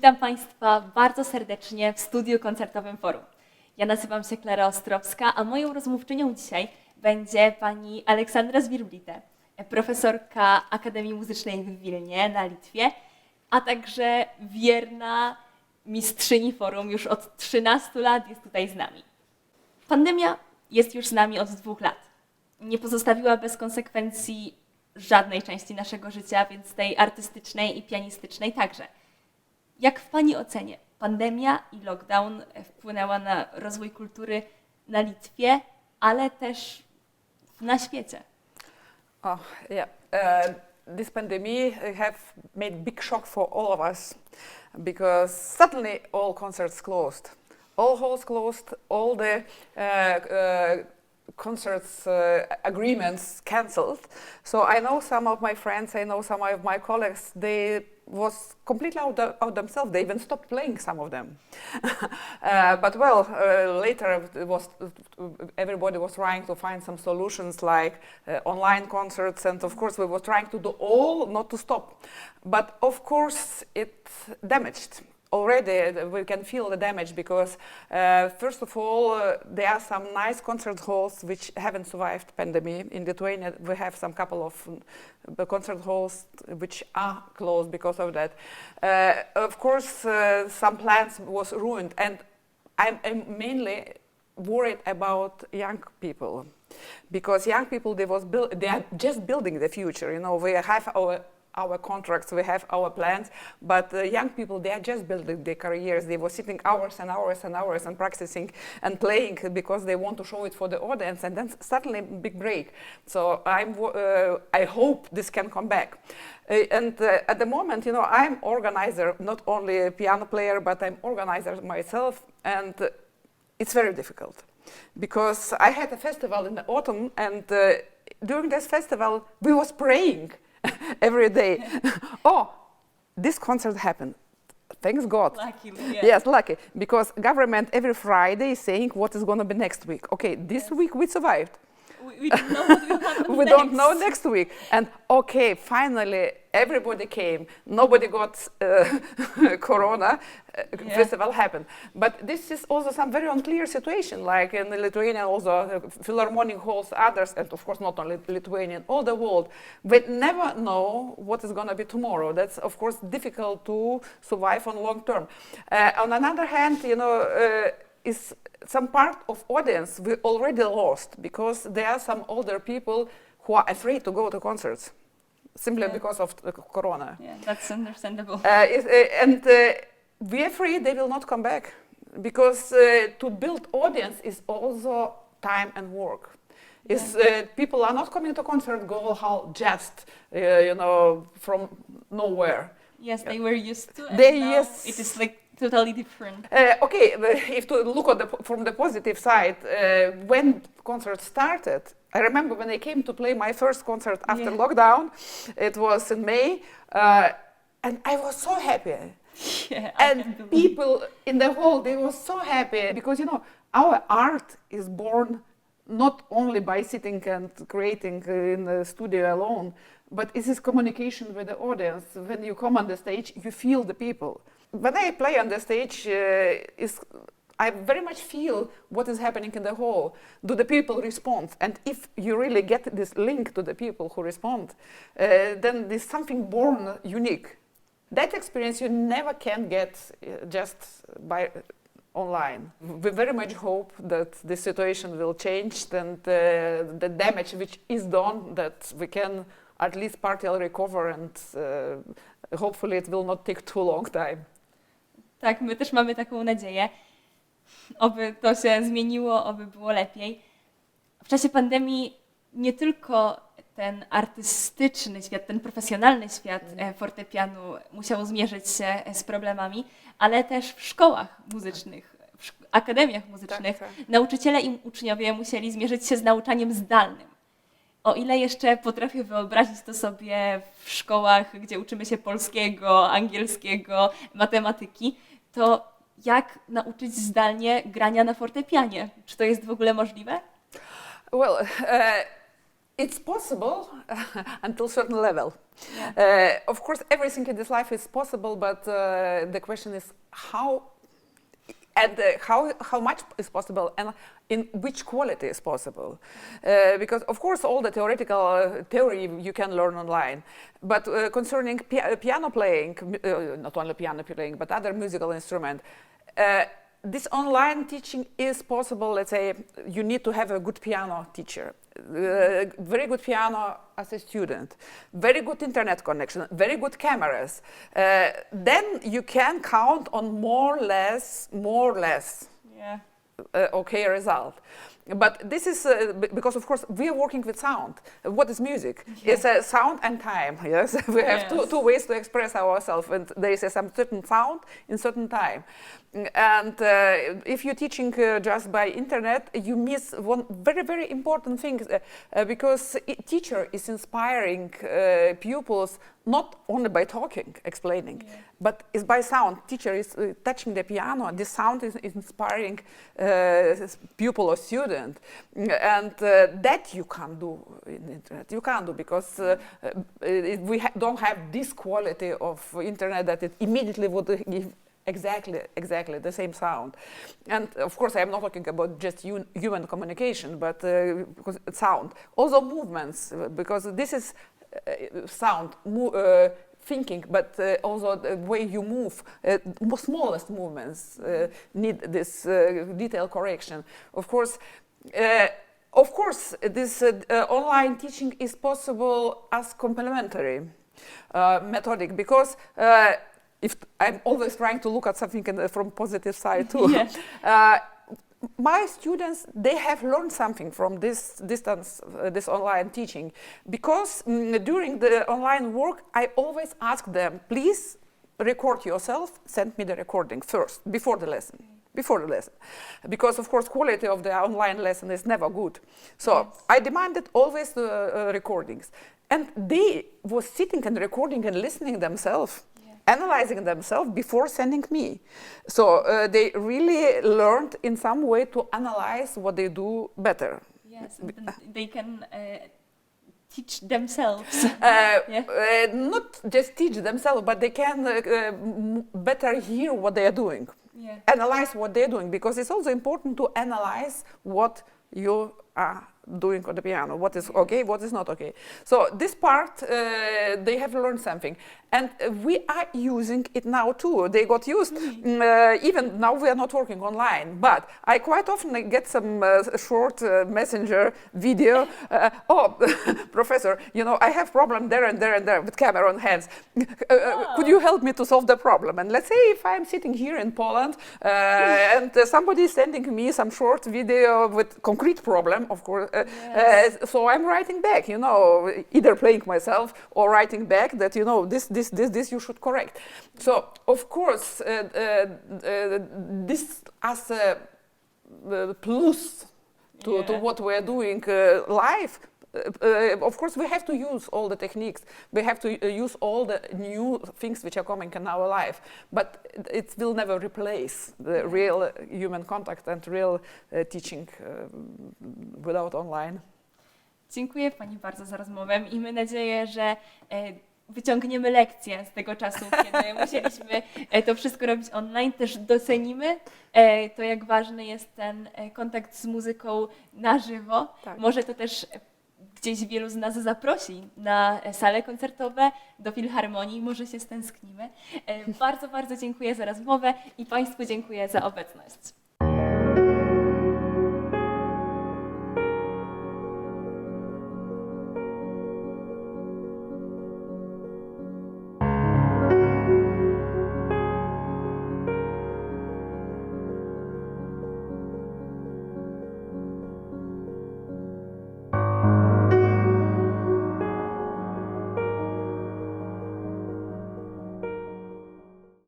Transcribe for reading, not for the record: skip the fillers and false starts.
Witam Państwa bardzo serdecznie w studiu koncertowym Forum. Ja nazywam się Klara Ostrowska, a moją rozmówczynią dzisiaj będzie pani Aleksandra Żvirblytė, profesorka Akademii Muzycznej w Wilnie na Litwie, a także wierna mistrzyni Forum. Już od 13 lat jest tutaj z nami. Pandemia jest już z nami od 2 lat. Nie pozostawiła bez konsekwencji żadnej części naszego życia, więc tej artystycznej i pianistycznej także. Jak w Pani ocenie pandemia i lockdown wpłynęła na rozwój kultury na Litwie, ale też na świecie? Oh, yeah. This pandemic have made big shock for all of us because suddenly all concerts closed, all halls closed, all the concerts agreements cancelled. So I know some of my friends, I know some of my colleagues, they was completely out themselves. They even stopped playing, some of them. But well, later it was everybody was trying to find some solutions like online concerts, and of course we were trying to do all not to stop. But of course it damaged. Already we can feel the damage because first of all there are some nice concert halls which haven't survived pandemic. In Lithuania we have some couple of concert halls which are closed because of that. Of course some plans was ruined, and I'm mainly worried about young people because young people they are just building the future. You know, we have our contracts, we have our plans, but young people, they are just building their careers. They were sitting hours and hours and hours and practicing and playing because they want to show it for the audience, and then suddenly big break. So I hope this can come back. At the moment, you know, I'm organizer, not only a piano player, but I'm organizer myself, and it's very difficult because I had a festival in the autumn, and during this festival we was praying every day. Oh, this concert happened. Thanks God. Lucky, yeah. Yes, lucky. Because government every Friday is saying what is going to be next week. Okay, this week we survived. We don't know what will happen We next. don't know next week. And okay, finally everybody came. Nobody got corona. Festival happened. But this is also some very unclear situation, like in Lithuania also philharmonic halls, others, and of course not only Lithuanian, all the world. We never know what is going to be tomorrow. That's of course difficult to survive on long term. On another hand, you know, is some part of audience we already lost because there are some older people who are afraid to go to concerts simply because of corona. Yeah, that's understandable. We're afraid they will not come back because to build audience is also time and work. People are not coming to concert go hall just you know, from nowhere. Yes, they were used to it. Yes. It is like totally different. Okay, if to look at from the positive side, when concert started, I remember when I came to play my first concert after lockdown, it was in May, and I was so happy. Yeah, And people in the hall, they were so happy because, you know, our art is born not only by sitting and creating in the studio alone, but it is communication with the audience. When you come on the stage, you feel the people. When I play on the stage, I very much feel what is happening in the hall. Do the people respond? And if you really get this link to the people who respond, then there's something born unique. That experience you never can get just by online. We very much hope that the situation will change and the damage which is done, that we can at least partially recover, and hopefully it will not take too long time. Tak, my też mamy taką nadzieję. Oby to się zmieniło, oby było lepiej. W czasie pandemii nie tylko ten artystyczny świat, ten profesjonalny świat fortepianu musiał zmierzyć się z problemami, ale też w szkołach muzycznych, w akademiach muzycznych nauczyciele i uczniowie musieli zmierzyć się z nauczaniem zdalnym. O ile jeszcze potrafię wyobrazić to sobie w szkołach, gdzie uczymy się polskiego, angielskiego, matematyki, to jak nauczyć zdalnie grania na fortepianie? Czy to jest w ogóle możliwe? Well, It's possible until certain level. Yeah. Of course, everything in this life is possible, but the question is how and how much is possible and in which quality is possible. Because, of course, all the theoretical theory you can learn online. But concerning piano playing, not only piano playing, but other musical instrument, this online teaching is possible. Let's say you need to have a good piano teacher, very good piano as a student, very good internet connection, very good cameras. Then you can count on more or less, Yeah. Okay result. But this is because, of course, we are working with sound. What is music? Yeah. It's sound and time. Yes, we have two ways to express ourselves, and there is some certain sound in certain time. And if you're teaching just by internet, you miss one very, very important thing because teacher is inspiring pupils not only by talking, explaining, but is by sound. Teacher is touching the piano. The sound is inspiring pupil or student, and that you can't do in internet. You can't do because we don't have this quality of internet that it immediately would give exactly the same sound. And of course, I am not talking about just human communication, but because sound. Also movements, because this is sound, thinking, but also the way you move. Smallest movements need this detailed correction. Of course, this online teaching is possible as complementary methodic because if I'm always trying to look at something from positive side too. Yes. My students, they have learned something from this distance, this online teaching, because during the online work, I always ask them, please record yourself, send me the recording first, before the lesson. Because of course quality of the online lesson is never good. So I demanded always the recordings. And they were sitting and recording and listening themselves. Analyzing themselves before sending me. So they really learned in some way to analyze what they do better. Yes, they can teach themselves. Not just teach themselves, but they can better hear what they are doing. Yeah. Analyze what they're doing, because it's also important to analyze what you are doing on the piano, what is okay, what is not okay. So this part, they have learned something. And we are using it now too. They got used. Even now we are not working online, but I quite often get some short messenger video. Oh, professor, you know, I have problem there and there and there with camera on hands. Could you help me to solve the problem? And let's say if I'm sitting here in Poland and somebody is sending me some short video with concrete problem, of course, so I'm writing back, you know, either playing myself or writing back that, you know, this you should correct. So, of course, this as a plus to what we're doing live. Of course, we have to use all the techniques. We have to use all the new things which are coming in our life. But it will never replace the real human contact and real teaching without online. Dziękuję Pani bardzo za rozmowę i mam nadzieję, że wyciągniemy lekcje z tego czasu, kiedy musieliśmy to wszystko robić online. Też docenimy to, jak ważny jest ten kontakt z muzyką na żywo. Tak. Może to też gdzieś wielu z nas zaprosi na sale koncertowe, do filharmonii, może się stęsknimy. Bardzo, bardzo dziękuję za rozmowę i Państwu dziękuję za obecność.